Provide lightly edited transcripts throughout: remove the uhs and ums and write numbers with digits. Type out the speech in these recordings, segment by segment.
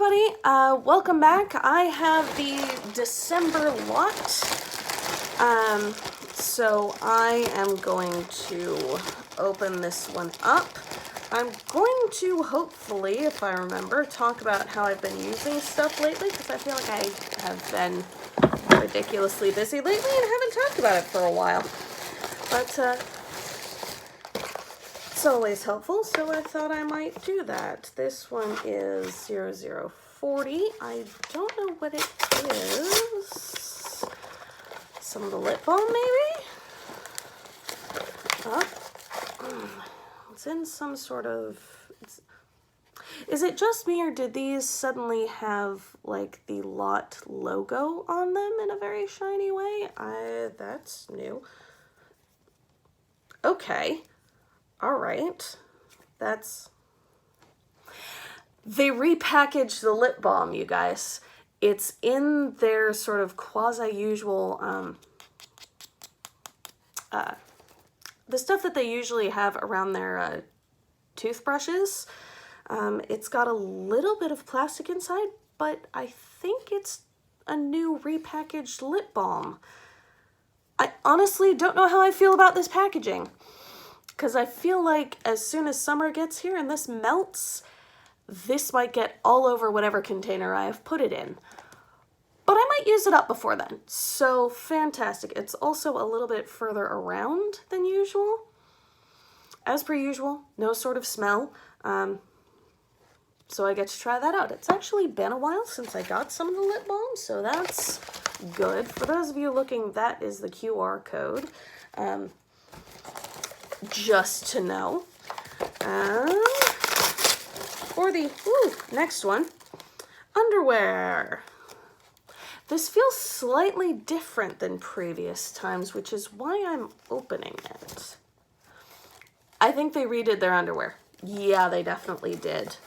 everybody, welcome back. I have the December lot, so I am going to open this one up. I'm going to hopefully, if I remember, talk about how I've been using stuff lately, because I feel like I have been ridiculously busy lately and haven't talked about it for a while. But it's always helpful, so I thought I might do that. This one is 0040. I don't know what it is. Some of the lip balm, maybe? It's in some sort of... Is it just me, or did these suddenly have, like, the lot logo on them in a very shiny way? That's new. Okay. Alright. They repackaged the lip balm, you guys. It's in their sort of quasi-usual, the stuff that they usually have around their toothbrushes. It's got a little bit of plastic inside, but I think it's a new repackaged lip balm. I honestly don't know how I feel about this packaging, because I feel like as soon as summer gets here and this melts, this might get all over whatever container I have put it in. But I might use it up before then. So fantastic. It's also a little bit further around than usual. As per usual, no sort of smell. So I get to try that out. It's actually been a while since I got some of the lip balm, so that's good. For those of you looking, that is the QR code. Just to know. For the next one, underwear. This feels slightly different than previous times, which is why I'm opening it. I think they redid their underwear. Yeah, they definitely did.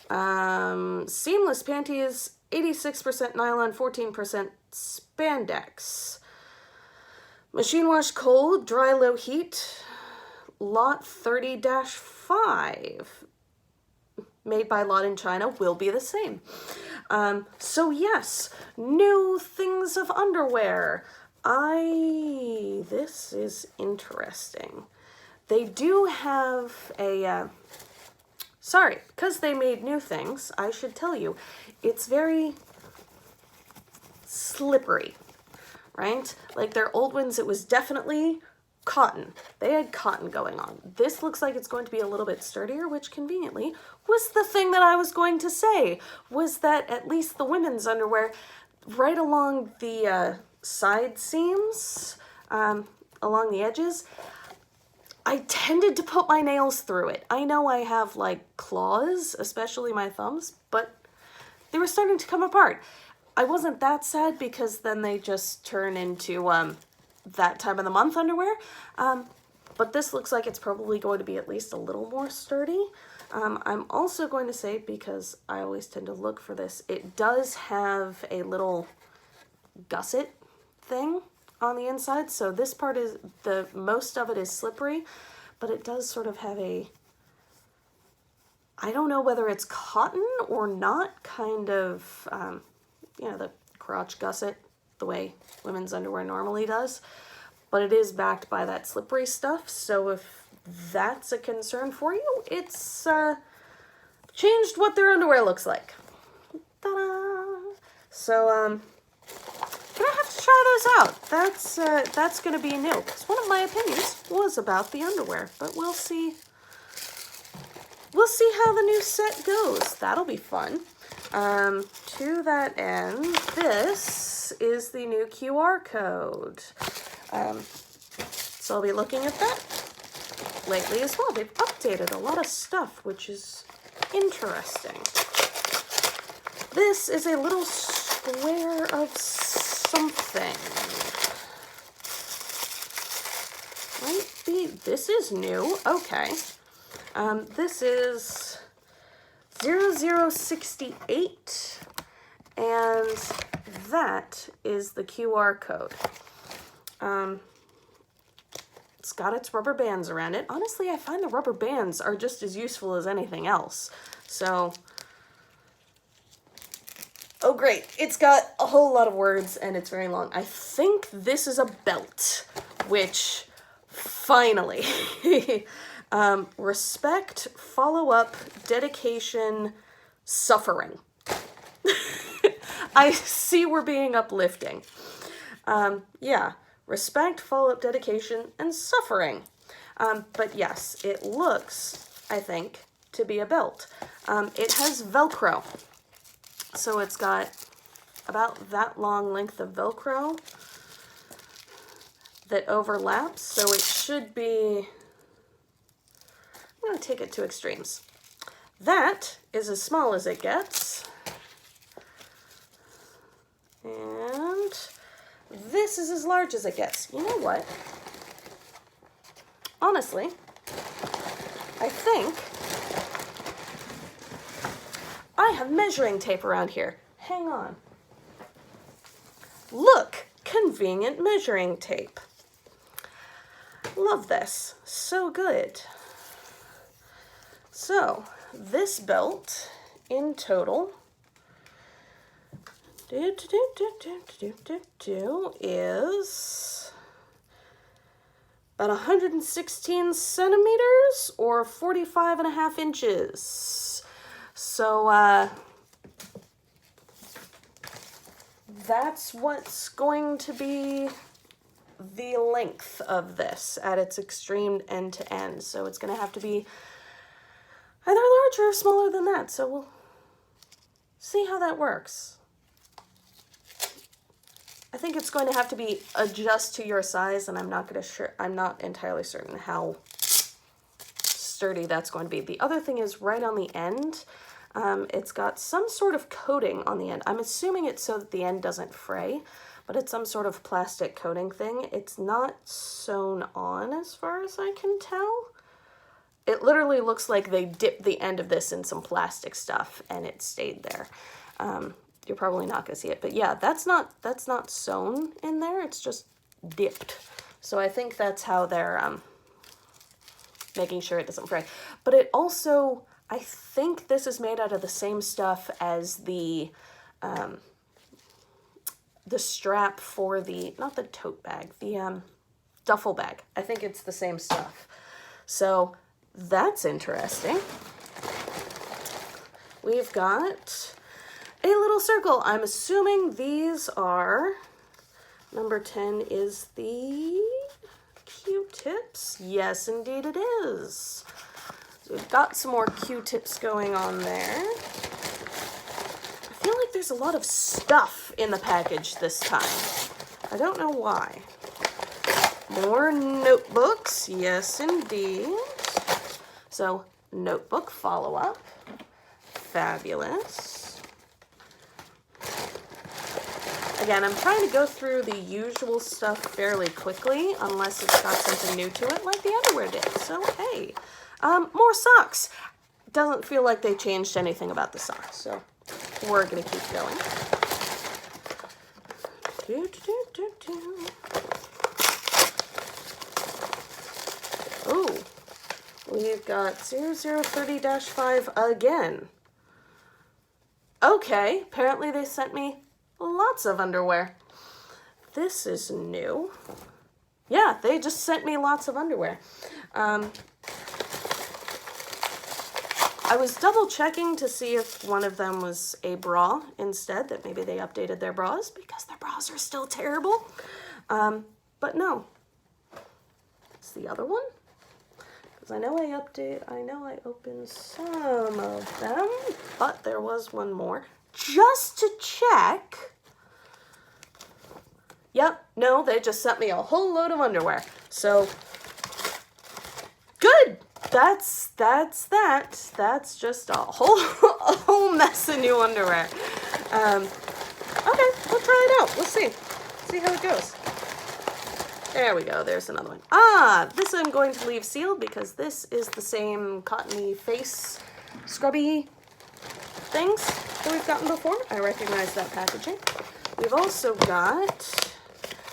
Seamless panties, 86% nylon, 14% spandex. Machine wash cold, dry low heat, lot 30-5. Made by Lot in China, will be the same. So yes, new things of underwear. This is interesting. They do have a, sorry, because they made new things, I should tell you, it's very slippery, right? Like their old ones, it was definitely cotton. They had cotton going on. This looks like it's going to be a little bit sturdier, which conveniently was the thing that I was going to say, was that at least the women's underwear, right along the side seams, along the edges, I tended to put my nails through it. I know I have like claws, especially my thumbs, but they were starting to come apart. I wasn't that sad because then they just turn into that time of the month underwear, but this looks like it's probably going to be at least a little more sturdy. I'm also going to say, because I always tend to look for this, it does have a little gusset thing on the inside, so this part is, most of it is slippery, but it does sort of have a, I don't know whether it's cotton or not, kind of, you know, the crotch gusset, the way women's underwear normally does, but it is backed by that slippery stuff, so if that's a concern for you, it's changed what their underwear looks like. Ta-da! So gonna have to try those out. That's gonna be new, because one of my opinions was about the underwear, but we'll see how the new set goes. That'll be fun. To that end, this is the new QR code. So I'll be looking at that lately as well. They've updated a lot of stuff, which is interesting. This is a little square of something. Might be, this is new, okay. This is 0068, and that is the QR code. It's got its rubber bands around it. Honestly, I find the rubber bands are just as useful as anything else. So Oh, great. It's got a whole lot of words, and it's very long. I think this is a belt, which, finally, respect, follow-up, dedication, suffering. I see we're being uplifting. Yeah, respect, follow-up, dedication, and suffering. But yes, it looks, I think, to be a belt. It has Velcro. So it's got about that long length of Velcro that overlaps. So it should be, I'm going to take it to extremes. That is as small as it gets. And this is as large as it gets. You know what? Honestly, I think I have measuring tape around here. Hang on. Look, convenient measuring tape. Love this. So good. So, this belt in total is about 116 centimeters or 45.5 inches. So, that's what's going to be the length of this at its extreme end to end. So it's going to have to be either larger or smaller than that. So we'll see how that works. I think it's going to have to be adjust to your size, and I'm not entirely certain how sturdy that's going to be. The other thing is right on the end, it's got some sort of coating on the end. I'm assuming it's so that the end doesn't fray, but it's some sort of plastic coating thing. It's not sewn on as far as I can tell. It literally looks like they dipped the end of this in some plastic stuff and it stayed there. You're probably not gonna see it, but yeah, that's not sewn in there. It's just dipped. So I think that's how they're making sure it doesn't fray. But it also, I think this is made out of the same stuff as the strap for the, not the tote bag, the duffel bag. I think it's the same stuff. So that's interesting. We've got a little circle. I'm assuming these are, number 10 is the Q-tips. Yes, indeed it is. So we've got some more Q-tips going on there. I feel like there's a lot of stuff in the package this time. I don't know why. More notebooks. Yes, indeed. So, notebook follow-up. Fabulous. Again, I'm trying to go through the usual stuff fairly quickly, unless it's got something new to it, like the underwear did. So, hey. More socks. Doesn't feel like they changed anything about the socks, so we're going to keep going. Oh, we've got 0030-5 again. Okay, apparently they sent me lots of underwear. This is new. Yeah, they just sent me lots of underwear. I was double checking to see if one of them was a bra instead, that maybe they updated their bras because their bras are still terrible. But no, it's the other one. Because I know I opened some of them, but there was one more just to check. Yep, no, they just sent me a whole load of underwear. So, good. That's that. That's just a whole mess of new underwear. Okay, we'll try it out. Let's see how it goes. There we go. There's another one. This I'm going to leave sealed because this is the same cottony face scrubby things that we've gotten before. I recognize that packaging. We've also got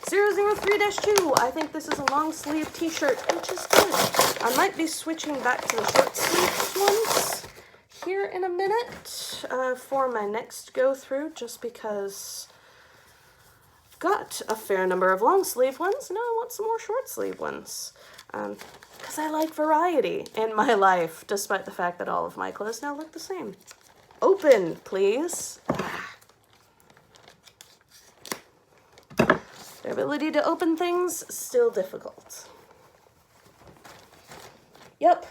003-2. I think this is a long sleeve t-shirt, which is good. I might be switching back to the short sleeve ones here in a minute. for my next go through, just because I've got a fair number of long sleeve ones. Now I want some more short sleeve ones. Because I like variety in my life, despite the fact that all of my clothes now look the same. Open, please. The ability to open things, still difficult. Yep,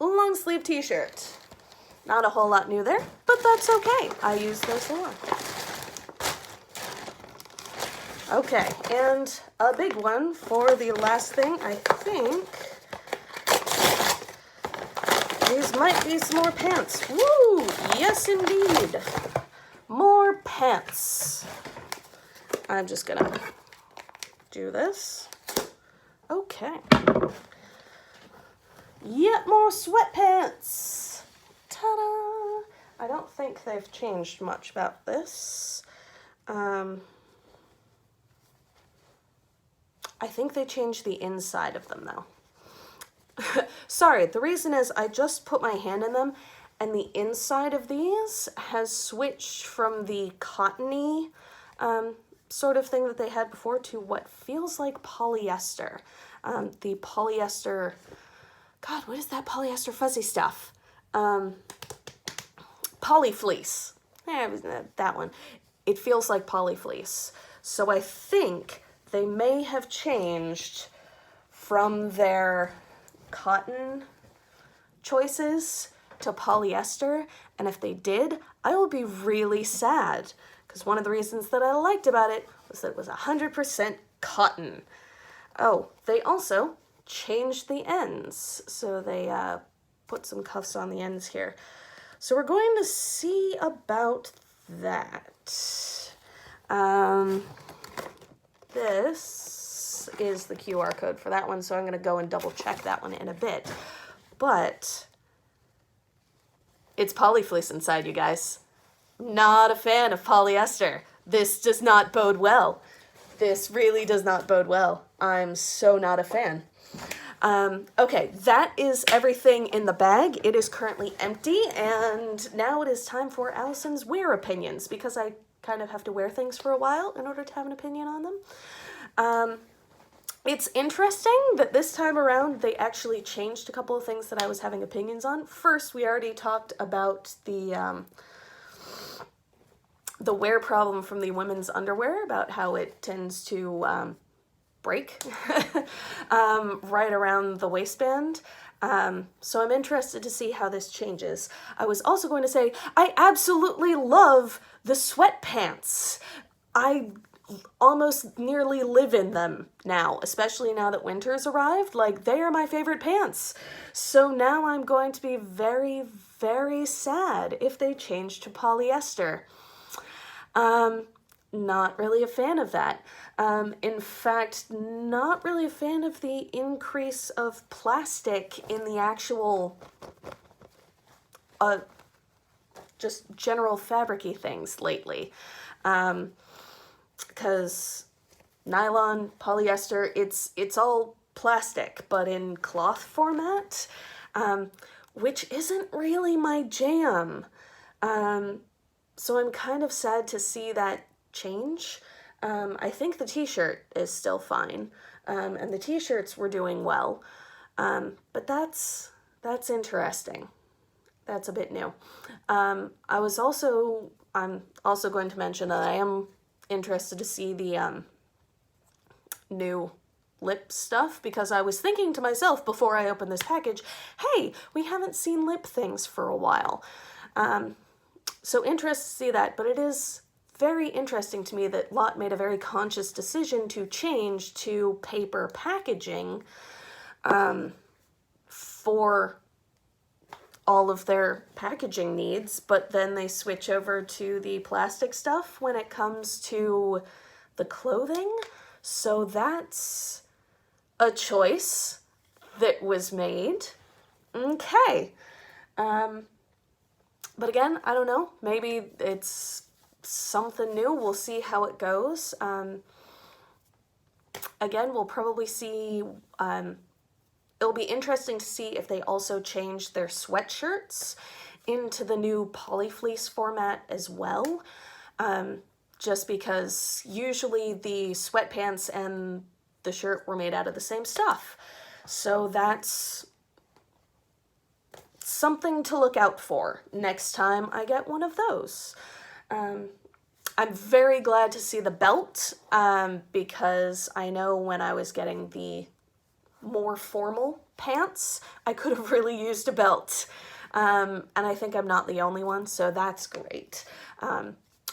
long sleeve t-shirt. Not a whole lot new there, but that's okay. I use those a lot. Okay, and a big one for the last thing, I think. These might be some more pants. Woo! Yes, indeed. More pants. I'm just gonna do this. Okay. Yet more sweatpants. Ta-da! I don't think they've changed much about this. I think they changed the inside of them, though. Sorry, the reason is I just put my hand in them, and the inside of these has switched from the cottony sort of thing that they had before to what feels like polyester. The polyester... God, what is that polyester fuzzy stuff? Polyfleece. That one. It feels like polyfleece. So I think they may have changed from their cotton choices to polyester, and if they did, I will be really sad, because one of the reasons that I liked about it was that it was 100% cotton. Oh, they also changed the ends, so they put some cuffs on the ends here. So we're going to see about that. This is the QR code for that one, so I'm going to go and double check that one in a bit. But it's polyfleece inside, you guys. Not a fan of polyester. This does not bode well. This really does not bode well. I'm so not a fan. Okay, that is everything in the bag. It is currently empty, and now it is time for Allison's wear opinions, because I kind of have to wear things for a while in order to have an opinion on them. It's interesting that this time around they actually changed a couple of things that I was having opinions on. First, we already talked about the wear problem from the women's underwear, about how it tends to break right around the waistband. So I'm interested to see how this changes. I was also going to say, I absolutely love the sweatpants. I almost nearly live in them now, especially now that winter's arrived. Like, they are my favorite pants. So now I'm going to be very, very sad if they change to polyester. Not really a fan of that. In fact, not really a fan of the increase of plastic in the actual, just general fabric-y things lately. Because nylon, polyester, it's all plastic, but in cloth format, which isn't really my jam. So I'm kind of sad to see that change. I think the t-shirt is still fine, and the t-shirts were doing well, but that's interesting. That's a bit new. I'm also going to mention that I am interested to see the new lip stuff, because I was thinking to myself before I opened this package, hey, we haven't seen lip things for a while. So interested to see that, but it is very interesting to me that Lotte made a very conscious decision to change to paper packaging for all of their packaging needs, but then they switch over to the plastic stuff when it comes to the clothing. So that's a choice that was made. Okay. But again, I don't know. Maybe it's something new. We'll see how it goes. Again, we'll probably see... it'll be interesting to see if they also change their sweatshirts into the new Polyfleece format as well, just because usually the sweatpants and the shirt were made out of the same stuff. So that's something to look out for next time I get one of those. I'm very glad to see the belt, because I know when I was getting the more formal pants, I could have really used a belt. And I think I'm not the only one, so that's great.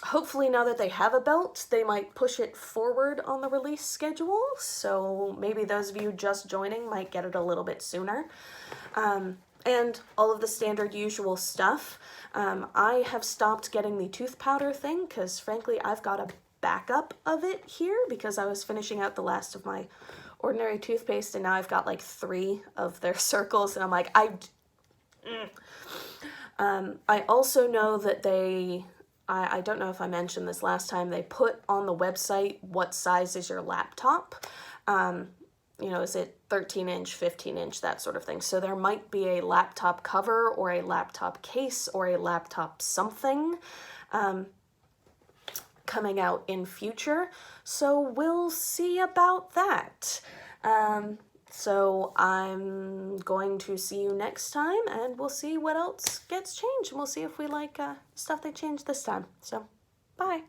Hopefully now that they have a belt, they might push it forward on the release schedule, so maybe those of you just joining might get it a little bit sooner. And all of the standard usual stuff. I have stopped getting the tooth powder thing because frankly I've got a backup of it here because I was finishing out the last of my ordinary toothpaste and now I've got like 3 of their circles and I'm like, I also know that I don't know if I mentioned this last time, they put on the website what size is your laptop. You know, is it 13-inch, 15-inch, that sort of thing. So there might be a laptop cover or a laptop case or a laptop something coming out in future. So we'll see about that. So I'm going to see you next time and we'll see what else gets changed. And we'll see if we like stuff they changed this time. So bye.